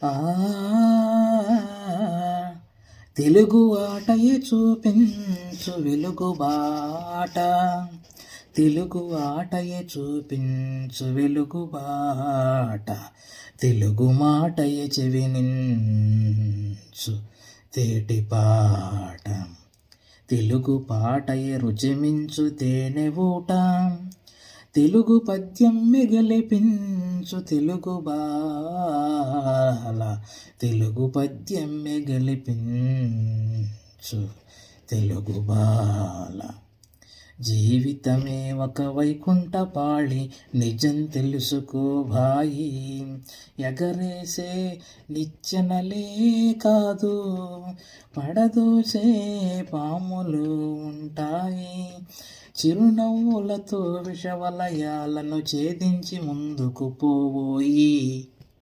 ఆ తెలుగు ఆటయే చూపించు వెలుగుబాట, తెలుగు ఆటయే చూపించు వెలుగుబాట, తెలుగు మాటయే చెవినించు తేటిపాట, తెలుగు పాటయే రుచిమించు తేనె ఊట, తెలుగు పద్యం గెలిపించు తెలుగు బాల, తెలుగు పద్యం గెలిపించు తెలుగు బాల. జీవితమే ఒక వైకుంఠపాళి, నిజం తెలుసుకో భాయి, ఎగరేసే నిచ్చెనలే కాదు, పడదోసే పాములు ఉంటాయి, చిరునవ్వులతో విషవలయాలను ఛేదించి ముందుకు పోయి.